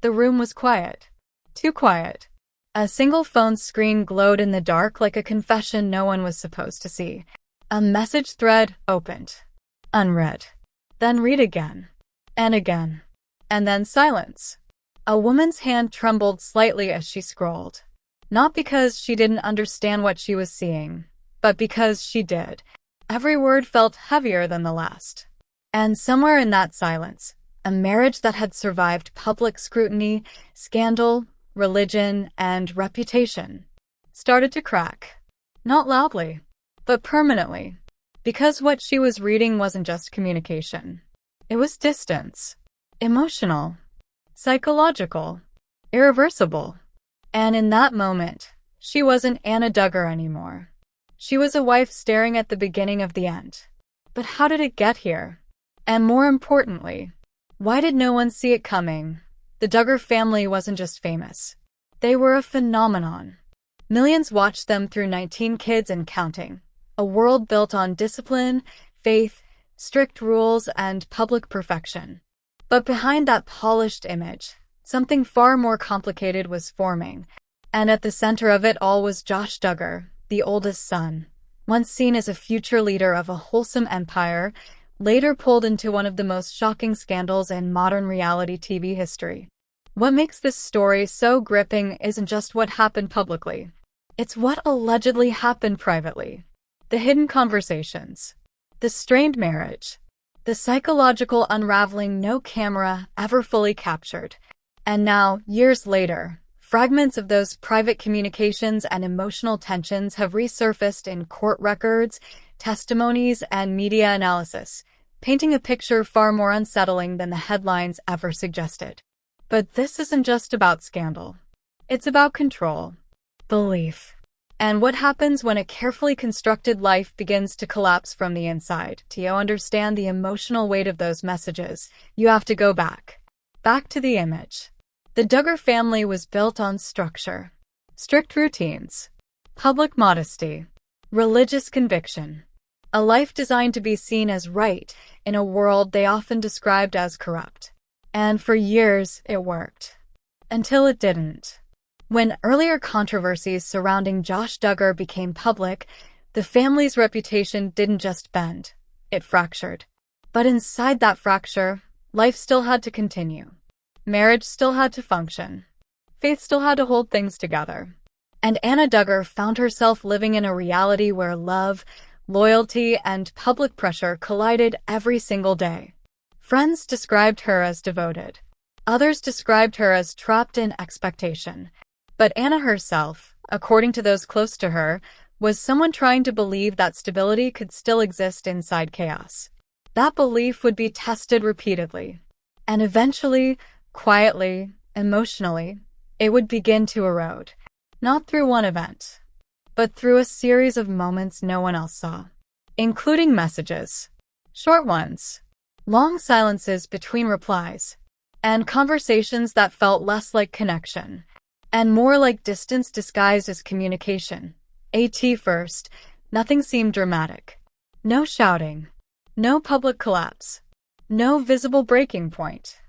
The room was quiet. Too quiet. A single phone screen glowed in the dark like a confession no one was supposed to see. A message thread opened. Unread. Then read again. And again. And then silence. A woman's hand trembled slightly as she scrolled. Not because she didn't understand what she was seeing, but because she did. Every word felt heavier than the last. And somewhere in that silence, a marriage that had survived public scrutiny, scandal, religion, and reputation started to crack. Not loudly, but permanently. Because what she was reading wasn't just communication. It was distance. Emotional. Psychological. Irreversible. And in that moment, she wasn't Anna Duggar anymore. She was a wife staring at the beginning of the end. But how did it get here? And more importantly, why did no one see it coming? The Duggar family wasn't just famous. They were a phenomenon. Millions watched them through 19 kids and counting. A world built on discipline, faith, strict rules, and public perfection. But behind that polished image, something far more complicated was forming. And at the center of it all was Josh Duggar, the oldest son. Once seen as a future leader of a wholesome empire, later pulled into one of the most shocking scandals in modern reality TV history. What makes this story so gripping isn't just what happened publicly. It's what allegedly happened privately. The hidden conversations. The strained marriage. The psychological unraveling no camera ever fully captured. And now, years later, fragments of those private communications and emotional tensions have resurfaced in court records, testimonies, and media analysis, painting a picture far more unsettling than the headlines ever suggested. But this isn't just about scandal. It's about control, belief, and what happens when a carefully constructed life begins to collapse from the inside. To understand the emotional weight of those messages, you have to go back to the image. The Duggar family was built on structure, strict routines, public modesty, religious conviction. A life designed to be seen as right in a world they often described as corrupt. And for years, it worked. Until it didn't. When earlier controversies surrounding Josh Duggar became public, the family's reputation didn't just bend, it fractured. But inside that fracture, life still had to continue. Marriage still had to function. Faith still had to hold things together. And Anna Duggar found herself living in a reality where love, loyalty, and public pressure collided every single day. Friends described her as devoted. Others described her as trapped in expectation. But Anna herself, according to those close to her, was someone trying to believe that stability could still exist inside chaos. That belief would be tested repeatedly. And eventually, quietly, emotionally, it would begin to erode. Not through one event, but through a series of moments no one else saw. Including messages. Short ones. Long silences between replies. And conversations that felt less like connection. And more like distance disguised as communication. At first, nothing seemed dramatic. No shouting. No public collapse. No visible breaking point.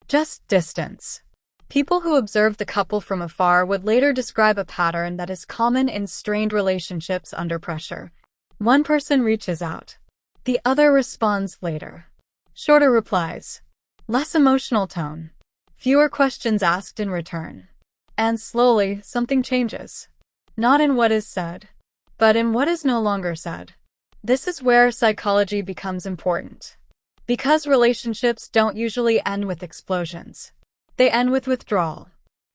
Just distance. People who observed the couple from afar would later describe a pattern that is common in strained relationships under pressure. One person reaches out. The other responds later. Shorter replies. Less emotional tone. Fewer questions asked in return. And slowly, something changes. Not in what is said, but in what is no longer said. This is where psychology becomes important. Because relationships don't usually end with explosions. They end with withdrawal.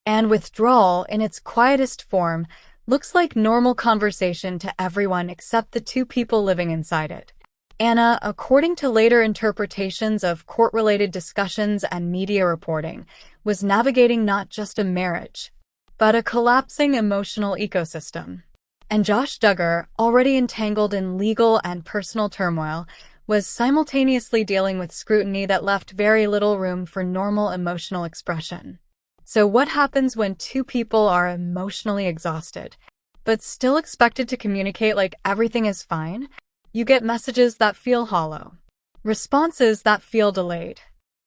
And withdrawal, in its quietest form, looks like normal conversation to everyone except the two people living inside it. Anna, according to later interpretations of court-related discussions and media reporting, was navigating not just a marriage, but a collapsing emotional ecosystem. And Josh Duggar, already entangled in legal and personal turmoil, was simultaneously dealing with scrutiny that left very little room for normal emotional expression. So what happens when two people are emotionally exhausted, but still expected to communicate like everything is fine? You get messages that feel hollow, responses that feel delayed,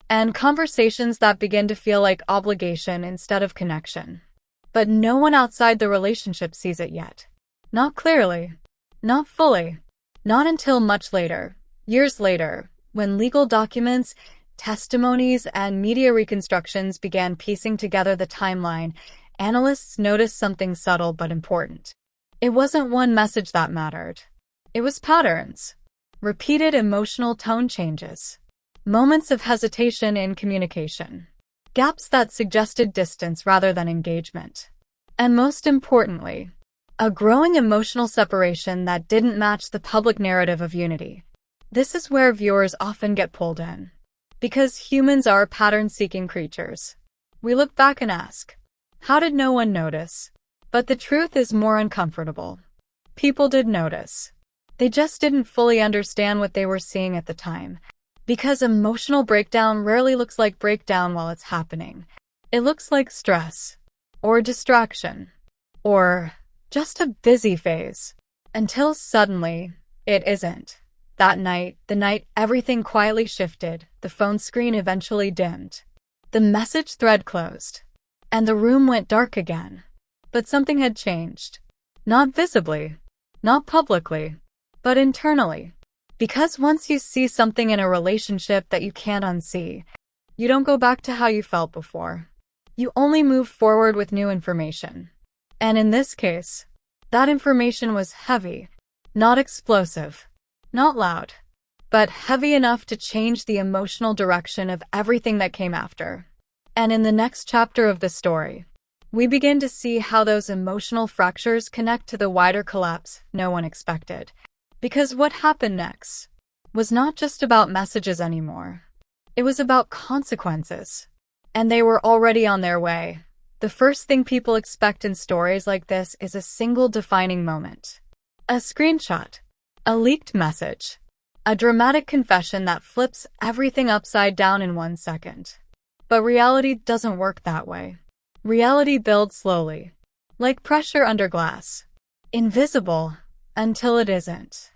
and conversations that begin to feel like obligation instead of connection. But no one outside the relationship sees it yet. Not clearly. Not fully. Not until much later, years later, when legal documents, testimonies, and media reconstructions began piecing together the timeline, analysts noticed something subtle but important. It wasn't one message that mattered. It was patterns. Repeated emotional tone changes. Moments of hesitation in communication. Gaps that suggested distance rather than engagement. And most importantly, a growing emotional separation that didn't match the public narrative of unity. This is where viewers often get pulled in. Because humans are pattern-seeking creatures. We look back and ask, how did no one notice? But the truth is more uncomfortable. People did notice. They just didn't fully understand what they were seeing at the time. Because emotional breakdown rarely looks like breakdown while it's happening. It looks like stress, or distraction, or just a busy phase. Until suddenly, it isn't. That night, the night everything quietly shifted, the phone screen eventually dimmed. The message thread closed. And the room went dark again. But something had changed. Not visibly, not publicly, but internally. Because once you see something in a relationship that you can't unsee, you don't go back to how you felt before. You only move forward with new information. And in this case, that information was heavy, not explosive, not loud, but heavy enough to change the emotional direction of everything that came after. And in the next chapter of the story, we begin to see how those emotional fractures connect to the wider collapse no one expected. Because what happened next was not just about messages anymore. It was about consequences. And they were already on their way. The first thing people expect in stories like this is a single defining moment. A screenshot. A leaked message. A dramatic confession that flips everything upside down in 1 second. But reality doesn't work that way. Reality builds slowly. Like pressure under glass. Invisible until it isn't.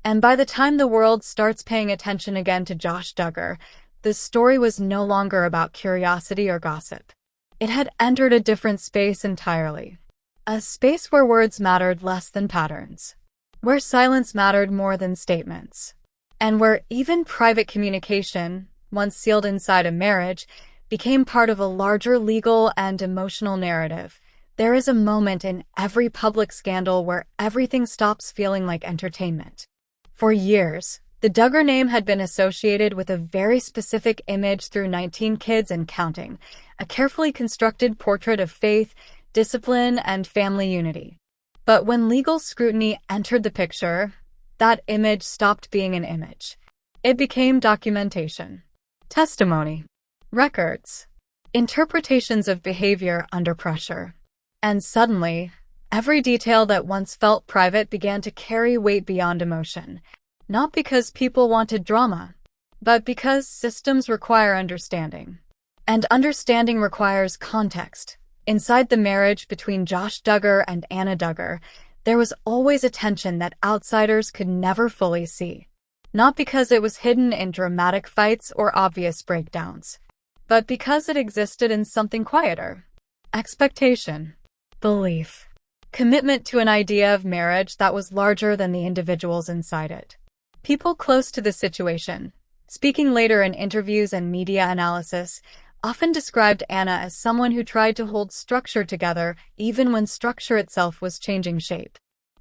And by the time the world starts paying attention again to Josh Duggar, the story was no longer about curiosity or gossip. It had entered a different space entirely. A space where words mattered less than patterns. Where silence mattered more than statements. And where even private communication, once sealed inside a marriage, became part of a larger legal and emotional narrative. There is a moment in every public scandal where everything stops feeling like entertainment. For years, the Duggar name had been associated with a very specific image through 19 Kids and Counting, a carefully constructed portrait of faith, discipline, and family unity. But when legal scrutiny entered the picture, that image stopped being an image. It became documentation, testimony, records, interpretations of behavior under pressure. And suddenly, every detail that once felt private began to carry weight beyond emotion. Not because people wanted drama, but because systems require understanding. And understanding requires context. Inside the marriage between Josh Duggar and Anna Duggar, there was always a tension that outsiders could never fully see. Not because it was hidden in dramatic fights or obvious breakdowns, but because it existed in something quieter. Expectation, belief, commitment to an idea of marriage that was larger than the individuals inside it. People close to the situation, speaking later in interviews and media analysis, often described Anna as someone who tried to hold structure together even when structure itself was changing shape.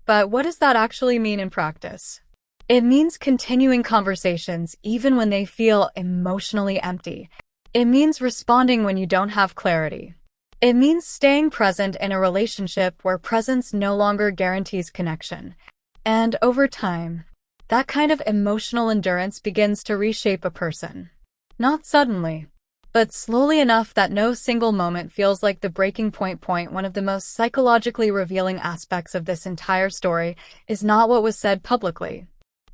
But what does that actually mean in practice? It means continuing conversations even when they feel emotionally empty. It means responding when you don't have clarity. It means staying present in a relationship where presence no longer guarantees connection. And over time, that kind of emotional endurance begins to reshape a person. Not suddenly, but slowly enough that no single moment feels like the breaking point. One of the most psychologically revealing aspects of this entire story is not what was said publicly,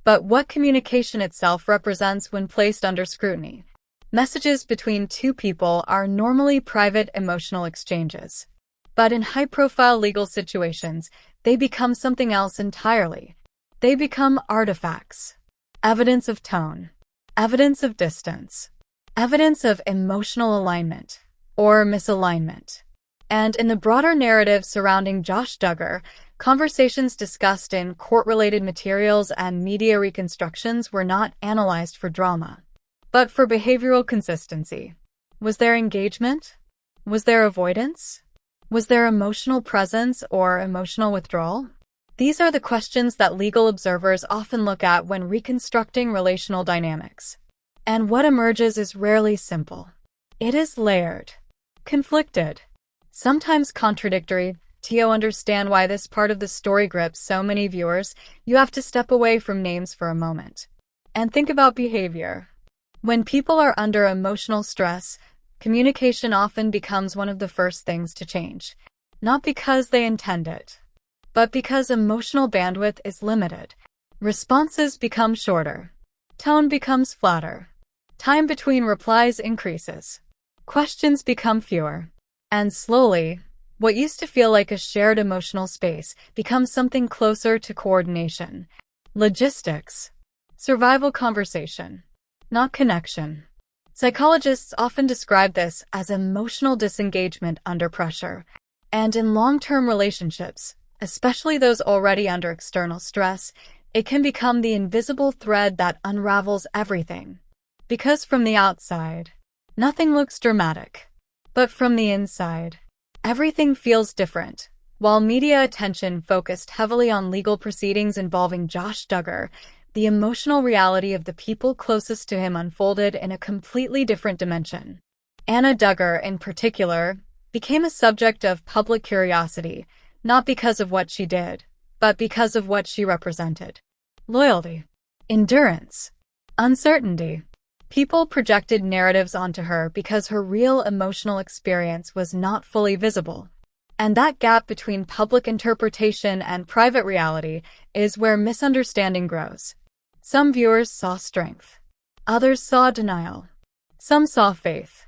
but what communication itself represents when placed under scrutiny. Messages between two people are normally private emotional exchanges. But in high-profile legal situations, they become something else entirely. They become artifacts. Evidence of tone. Evidence of distance. evidence of emotional alignment or misalignment. And in the broader narrative surrounding Josh Duggar, conversations discussed in court-related materials and media reconstructions were not analyzed for drama, but for behavioral consistency. Was there engagement? Was there avoidance? Was there emotional presence or emotional withdrawal? These are the questions that legal observers often look at when reconstructing relational dynamics. And what emerges is rarely simple. It is layered, conflicted, sometimes contradictory. To understand why this part of the story grips so many viewers, you have to step away from names for a moment and think about behavior. When people are under emotional stress, communication often becomes one of the first things to change. Not because they intend it, but because emotional bandwidth is limited. Responses become shorter. Tone becomes flatter. Time between replies increases. Questions become fewer. And slowly, what used to feel like a shared emotional space becomes something closer to coordination. Logistics. Survival conversation, not connection. Psychologists often describe this as emotional disengagement under pressure. And in long-term relationships, especially those already under external stress, it can become the invisible thread that unravels everything. Because from the outside, nothing looks dramatic. But from the inside, everything feels different. While media attention focused heavily on legal proceedings involving Josh Duggar, the emotional reality of the people closest to him unfolded in a completely different dimension. Anna Duggar, in particular, became a subject of public curiosity, not because of what she did, but because of what she represented. Loyalty, endurance, uncertainty. People projected narratives onto her because her real emotional experience was not fully visible. And that gap between public interpretation and private reality is where misunderstanding grows. Some viewers saw strength. Others saw denial. Some saw faith.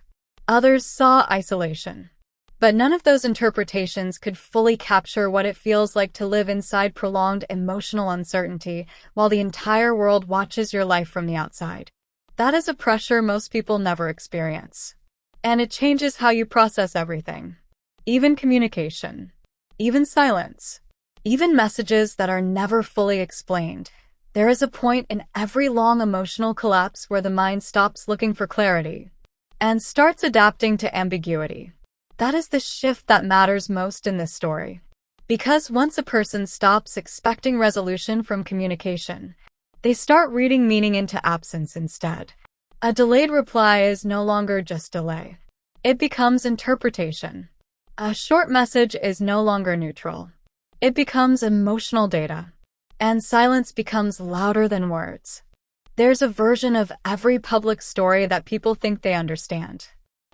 Others saw isolation. But none of those interpretations could fully capture what it feels like to live inside prolonged emotional uncertainty while the entire world watches your life from the outside. That is a pressure most people never experience. And it changes how you process everything. Even communication. Even silence. Even messages that are never fully explained. There is a point in every long emotional collapse where the mind stops looking for clarity and starts adapting to ambiguity. That is the shift that matters most in this story. Because once a person stops expecting resolution from communication, they start reading meaning into absence instead. A delayed reply is no longer just delay. It becomes interpretation. A short message is no longer neutral. It becomes emotional data. And silence becomes louder than words. There's a version of every public story that people think they understand.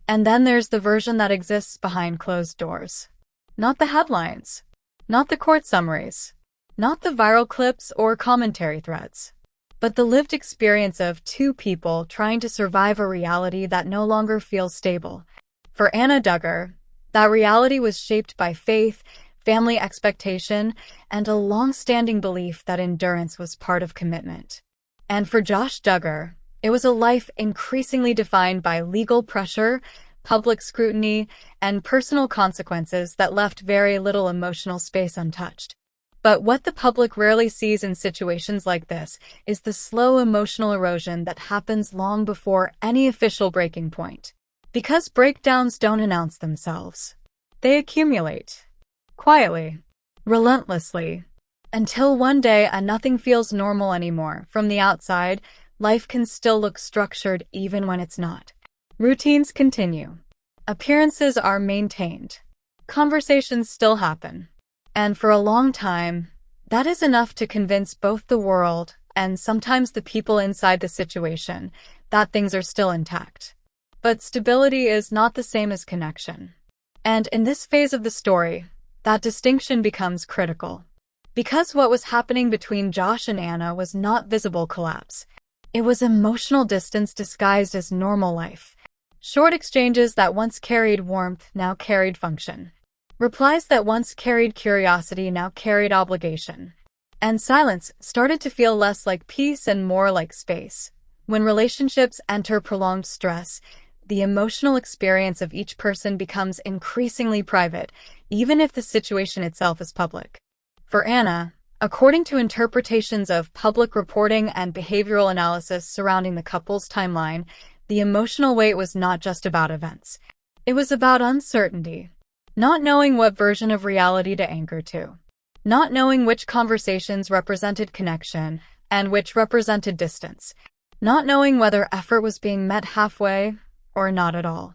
And then there's the version that exists behind closed doors. Not the headlines. Not the court summaries. Not the viral clips or commentary threads. But the lived experience of two people trying to survive a reality that no longer feels stable. For Anna Duggar, that reality was shaped by faith, family expectation, and a long-standing belief that endurance was part of commitment. And for Josh Duggar, it was a life increasingly defined by legal pressure, public scrutiny, and personal consequences that left very little emotional space untouched. But what the public rarely sees in situations like this is the slow emotional erosion that happens long before any official breaking point. Because breakdowns don't announce themselves. They accumulate. Quietly. Relentlessly. Until one day nothing feels normal anymore. From the outside, life can still look structured even when it's not. Routines continue. Appearances are maintained. Conversations still happen. And for a long time, that is enough to convince both the world and sometimes the people inside the situation that things are still intact. But stability is not the same as connection. And in this phase of the story, that distinction becomes critical. Because what was happening between Josh and Anna was not visible collapse. It was emotional distance disguised as normal life. Short exchanges that once carried warmth now carried function. Replies that once carried curiosity now carried obligation. And silence started to feel less like peace and more like space. When relationships enter prolonged stress, the emotional experience of each person becomes increasingly private, even if the situation itself is public. For Anna, according to interpretations of public reporting and behavioral analysis surrounding the couple's timeline, the emotional weight was not just about events. It was about uncertainty, not knowing what version of reality to anchor to, not knowing which conversations represented connection and which represented distance, not knowing whether effort was being met halfway or not at all.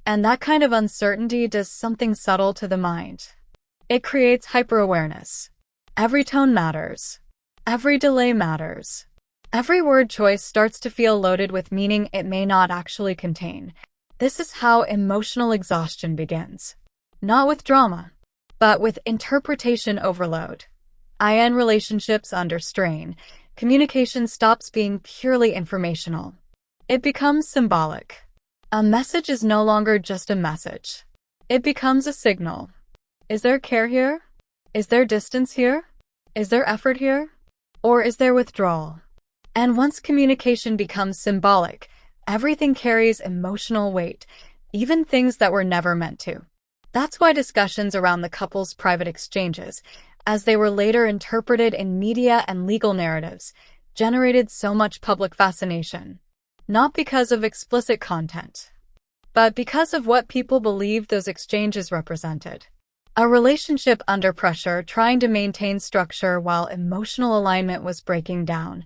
And that kind of uncertainty does something subtle to the mind. It creates hyper-awareness. Every tone matters. Every delay matters. Every word choice starts to feel loaded with meaning it may not actually contain. This is how emotional exhaustion begins. Not with drama, but with interpretation overload. In relationships under strain, communication stops being purely informational. It becomes symbolic. A message is no longer just a message. It becomes a signal. Is there care here? Is there distance here? Is there effort here? Or is there withdrawal? And once communication becomes symbolic, everything carries emotional weight, even things that were never meant to. That's why discussions around the couple's private exchanges, as they were later interpreted in media and legal narratives, generated so much public fascination. Not because of explicit content, but because of what people believed those exchanges represented. A relationship under pressure trying to maintain structure while emotional alignment was breaking down.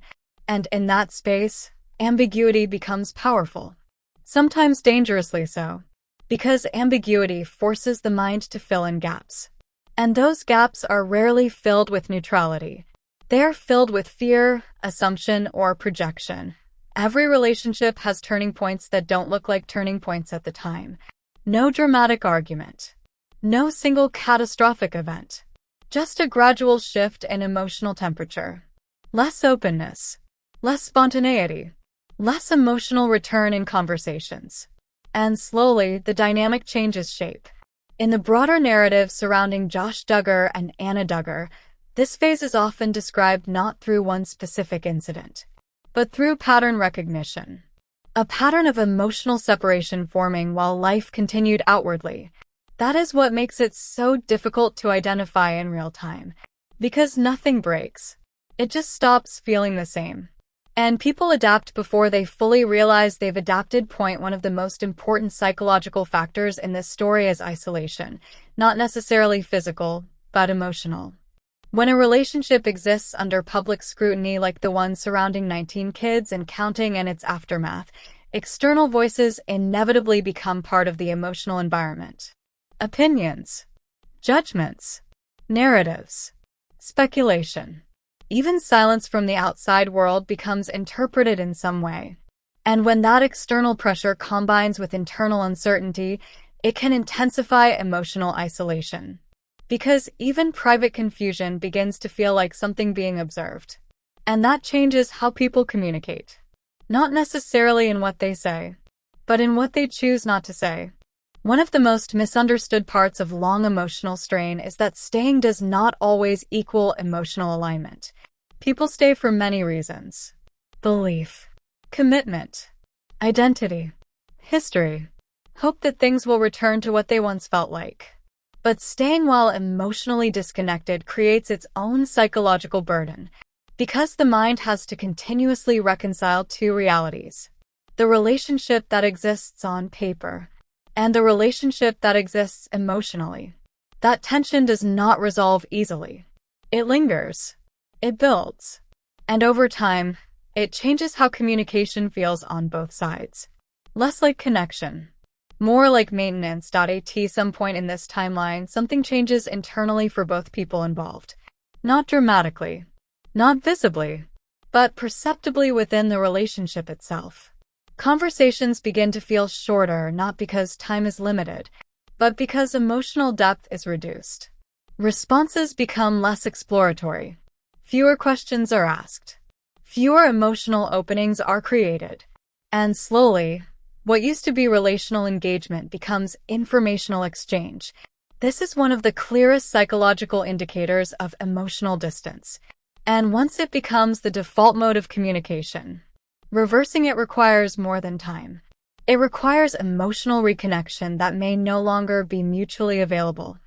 And in that space, ambiguity becomes powerful. Sometimes dangerously so, because ambiguity forces the mind to fill in gaps. And those gaps are rarely filled with neutrality. They are filled with fear, assumption, or projection. Every relationship has turning points that don't look like turning points at the time. No dramatic argument. No single catastrophic event. Just a gradual shift in emotional temperature. Less openness. Less spontaneity. Less emotional return in conversations. And slowly, the dynamic changes shape. In the broader narrative surrounding Josh Duggar and Anna Duggar, this phase is often described not through one specific incident, but through pattern recognition. A pattern of emotional separation forming while life continued outwardly. That is what makes it so difficult to identify in real time. Because nothing breaks. It just stops feeling the same. And people adapt before they fully realize they've adapted. One of the most important psychological factors in this story is isolation. Not necessarily physical, but emotional. When a relationship exists under public scrutiny like the one surrounding 19 kids and counting and its aftermath, external voices inevitably become part of the emotional environment. Opinions, judgments, narratives, speculation. Even silence from the outside world becomes interpreted in some way. And when that external pressure combines with internal uncertainty, it can intensify emotional isolation. Because even private confusion begins to feel like something being observed. And that changes how people communicate. Not necessarily in what they say, but in what they choose not to say. One of the most misunderstood parts of long emotional strain is that staying does not always equal emotional alignment. People stay for many reasons. Belief, commitment, identity, history, hope that things will return to what they once felt like. But staying while emotionally disconnected creates its own psychological burden, because the mind has to continuously reconcile two realities: the relationship that exists on paper and the relationship that exists emotionally. That tension does not resolve easily. It lingers. It builds. And over time, it changes how communication feels on both sides. Less like connection. More like maintenance. At some point in this timeline, something changes internally for both people involved. Not dramatically. Not visibly. But perceptibly within the relationship itself. Conversations begin to feel shorter, not because time is limited, but because emotional depth is reduced. Responses become less exploratory. Fewer questions are asked. Fewer emotional openings are created. And slowly, what used to be relational engagement becomes informational exchange. This is one of the clearest psychological indicators of emotional distance. And once it becomes the default mode of communication, Reversing it requires more than time. It requires emotional reconnection that may no longer be mutually available.